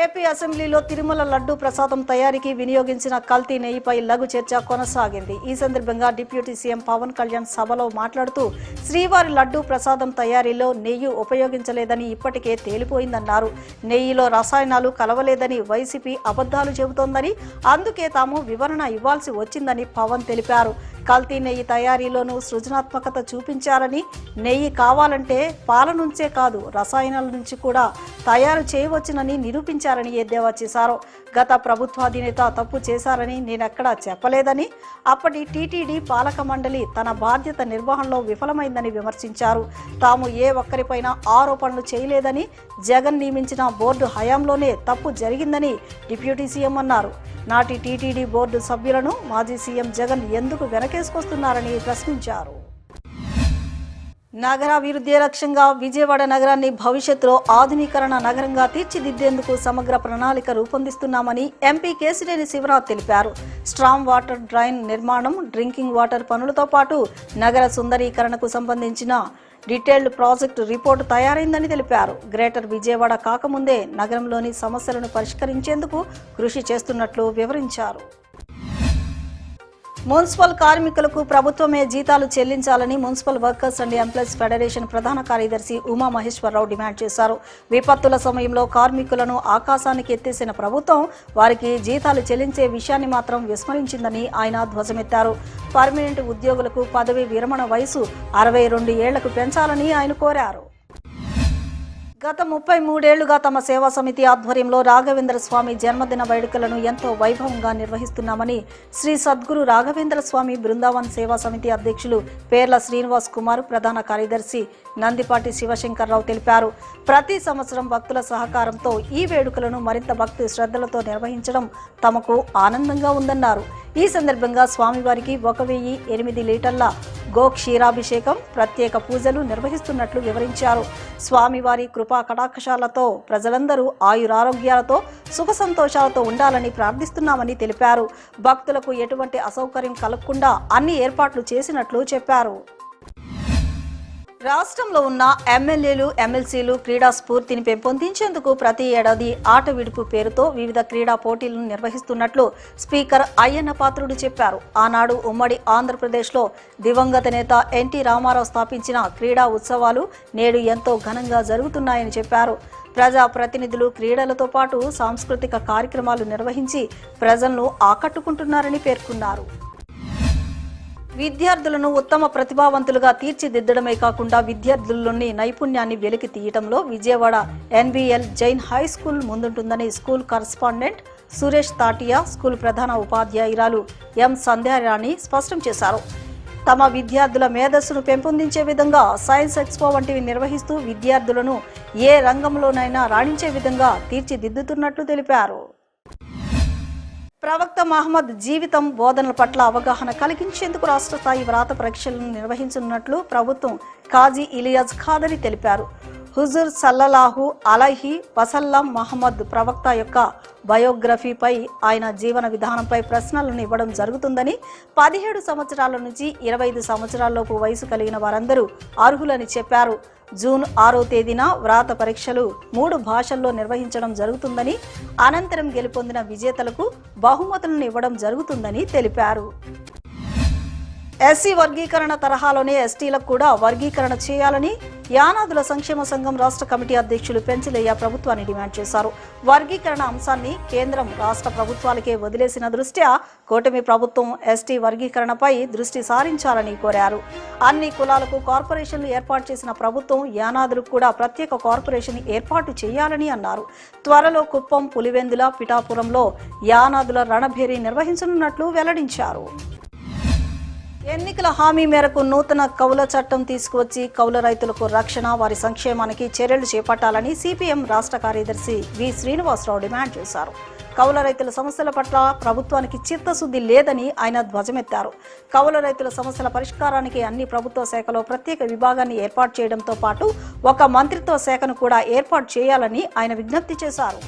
AP అసెంబ్లీలో తిరుమల లడ్డూ ప్రసాదం తయారీకి వినియోగించిన కల్తీ నెయ్యిపై లఘు చర్చ కొనసాగింది. ఈ సందర్భంగా డిప్యూటీ సీఎం పవన్ కళ్యాణ్ సభలో మాట్లాడుతూ శ్రీవారి లడ్డూ ప్రసాదం తయారీలో నెయ్యి ఉపయోగించలేదని ఇప్పటికే తేలిపోయిందన్నారు. నెయ్యిలో రసాయనాలు కలవలేదని వైసీపీ అబద్ధాలు చెబుతోందని, అందుకే తాము వివరణ ఇవ్వాల్సి వచ్చిందని పవన్ తెలిపారు. కల్తీ నెయ్యి తయారీలోనూ సృజనాత్మకత చూపించారని, నెయ్యి కావాలంటే పాల నుంచే కాదు రసాయనాల నుంచి కూడా తయారు చేయవచ్చునని నిరూపించారని ఎద్దేవా చేశారు. గత ప్రభుత్వాధినేత తప్పు చేశారని నేనెక్కడా చెప్పలేదని, అప్పటి టీటీడీ పాలక మండలి తన బాధ్యత నిర్వహణలో విఫలమైందని విమర్శించారు. తాము ఏ ఒక్కరిపైన ఆరోపణలు చేయలేదని, జగన్ నియమించిన బోర్డు హయాంలోనే తప్పు జరిగిందని డిప్యూటీ సీఎం అన్నారు. నాటి టీటీడీ బోర్డు సభ్యులను మాజీ సీఎం జగన్ ఎందుకు వెనకేసుకొస్తున్నారని ప్రశ్నించారు. నగరాభివృద్ధి లక్ష్యంగా విజయవాడ నగరాన్ని భవిష్యత్తులో ఆధునీకరణ నగరంగా తీర్చిదిద్దేందుకు సమగ్ర ప్రణాళిక రూపొందిస్తున్నామని ఎంపీ కేశినేని శివరాజ్ తెలిపారు. స్ట్రామ్ వాటర్ డ్రైన్ నిర్మాణం, డ్రింకింగ్ వాటర్ పనులతో పాటు నగర సుందరీకరణకు సంబంధించిన డీటెయిల్డ్ ప్రాజెక్టు రిపోర్టు తయారైందని తెలిపారు. గ్రేటర్ విజయవాడ కాకముందే నగరంలోని సమస్యలను పరిష్కరించేందుకు కృషి చేస్తున్నట్లు వివరించారు. మున్సిపల్ కార్మికులకు ప్రభుత్వమే జీతాలు చెల్లించాలని municipal workers and employees federation ప్రధాన కార్యదర్శి ఉమా మహేశ్వరరావు డిమాండ్ చేశారు. విపత్తుల సమయంలో కార్మికులను ఆకాశానికి ఎత్తేసిన ప్రభుత్వం వారికి జీతాలు చెల్లించే విషయాన్ని మాత్రం విస్మరించిందని ఆయన ధ్వజమెత్తారు. పర్మనెంట్ ఉద్యోగులకు పదవి విరమణ వయసు 62 ఏళ్లకు పెంచాలని ఆయన కోరారు. గత 33 ఏళ్లుగా తమ సేవా సమితి ఆధ్వర్యంలో రాఘవేంద్ర స్వామి జన్మదిన వేడుకలను ఎంతో వైభవంగా నిర్వహిస్తున్నామని శ్రీ సద్గురు రాఘవేంద్ర స్వామి బృందావన్ సేవా సమితి అధ్యక్షులు పేర్ల శ్రీనివాస్ కుమార్, ప్రధాన కార్యదర్శి నందిపాటి శివశంకర్రావు తెలిపారు. ప్రతి సంవత్సరం భక్తుల సహకారంతో ఈ వేడుకలను మరింత భక్తి శ్రద్ధలతో నిర్వహించడం తమకు ఆనందంగా ఉందన్నారు. ఈ సందర్భంగా స్వామివారికి 1008 లీటర్ల గోక్షీరాభిషేకం, ప్రత్యేక పూజలు నిర్వహిస్తున్నట్లు వివరించారు. స్వామివారి కృపా కటాక్షాలతో ప్రజలందరూ ఆయురారోగ్యాలతో సుఖ సంతోషాలతో ఉండాలని ప్రార్థిస్తున్నామని తెలిపారు. భక్తులకు ఎటువంటి అసౌకర్యం కలగకుండా అన్ని ఏర్పాట్లు చేసినట్లు చెప్పారు. రాష్ట్రంలో ఉన్న ఎమ్మెల్యేలు, ఎమ్మెల్సీలు క్రీడా స్ఫూర్తిని పెంపొందించేందుకు ప్రతి ఏడాది ఆట విడుపు పేరుతో వివిధ క్రీడా పోటీలను నిర్వహిస్తున్నట్లు స్పీకర్ అయ్యన్న పాత్రుడు చెప్పారు. ఆనాడు ఉమ్మడి ఆంధ్రప్రదేశ్లో దివంగత నేత ఎన్టీ రామారావు స్థాపించిన క్రీడా ఉత్సవాలు నేడు ఎంతో ఘనంగా జరుగుతున్నాయని చెప్పారు. ప్రజా ప్రతినిధులు క్రీడలతో పాటు సాంస్కృతిక కార్యక్రమాలు నిర్వహించి ప్రజలను ఆకట్టుకుంటున్నారని పేర్కొన్నారు. విద్యార్థులను ఉత్తమ ప్రతిభావంతులుగా తీర్చిదిద్దడమే కాకుండా విద్యార్థుల్లోని నైపుణ్యాన్ని వెలికి తీయడంలో Vijayawada NBL Jain high school ముందుంటుందని school correspondent Suresh Tatia, school ప్రధాన ఉపాధ్యాయురాలు ఎం సంధ్యారాణి స్పష్టం చేశారు. తమ విద్యార్థుల మేధస్సును పెంపొందించే విధంగా సైన్స్ ఎక్స్పో వంటివి నిర్వహిస్తూ విద్యార్థులను ఏ రంగంలోనైనా రాణించే విధంగా తీర్చిదిద్దుతున్నట్లు తెలిపారు. ప్రవక్త మహమ్మద్ జీవితం, బోధనల పట్ల అవగాహన కలిగించేందుకు రాష్ట్ర స్థాయి వ్రాత పరీక్షలను నిర్వహించనున్నట్లు ప్రభుత్వం కాజీ ఇలియాజ్ ఖాదరి తెలిపారు. హుజూర్ సల్లల్లాహు అలైహి వసల్లం మహమ్మద్ ప్రవక్త యొక్క బయోగ్రఫీపై, ఆయన జీవన విధానంపై ప్రశ్నలను ఇవ్వడం జరుగుతుందని, 17 సంవత్సరాల నుంచి 25 సంవత్సరాలలోపు వయసు కలిగిన వారందరూ అర్హులని చెప్పారు. జూన్ 6వ తేదీన వ్రాత పరీక్షలు 3 భాషల్లో నిర్వహించడం జరుగుతుందని, అనంతరం గెలుపొందిన విజేతలకు బహుమతులను ఇవ్వడం జరుగుతుందని తెలిపారు. ఎస్సీ వర్గీకరణ తరహాలోనే ఎస్టీలకు కూడా వర్గీకరణ చేయాలని యానాదుల సంక్షేమ సంఘం రాష్ట్ర కమిటీ అధ్యక్షులు పెంచిలయ్య ప్రభుత్వాన్ని డిమాండ్ చేశారు. వర్గీకరణ అంశాన్ని కేంద్రం, రాష్ట్ర ప్రభుత్వాలకే వదిలేసిన దృష్ట్యా కూటమి ప్రభుత్వం ఎస్టీ వర్గీకరణపై దృష్టి సారించాలని కోరారు. అన్ని కులాలకు కార్పొరేషన్లు ఏర్పాటు చేసిన ప్రభుత్వం యానాదులకు కూడా ప్రత్యేక కార్పొరేషన్ ఏర్పాటు చేయాలని అన్నారు. త్వరలో కుప్పం, పులివెందుల, పిఠాపురంలో యానాదుల రణభేరీ నిర్వహించనున్నట్లు వెల్లడించారు. ఎన్నికల హామీ మేరకు నూతన కౌల చట్టం తీసుకువచ్చి కౌల రైతులకు రక్షణ, వారి సంక్షేమానికి చర్యలు చేపట్టాలని సిపిఎం రాష్ట్ర కార్యదర్శి వి శ్రీనివాసరావు డిమాండ్ చేశారు. కౌల రైతుల సమస్యల పట్ల ప్రభుత్వానికి చిత్తశుద్ధి లేదని ఆయన ధ్వజమెత్తారు. కౌల రైతుల సమస్యల పరిష్కారానికి అన్ని ప్రభుత్వ శాఖలో ప్రత్యేక విభాగాన్ని ఏర్పాటు చేయడంతో పాటు ఒక మంత్రిత్వ శాఖను కూడా ఏర్పాటు చేయాలని ఆయన విజ్ఞప్తి చేశారు.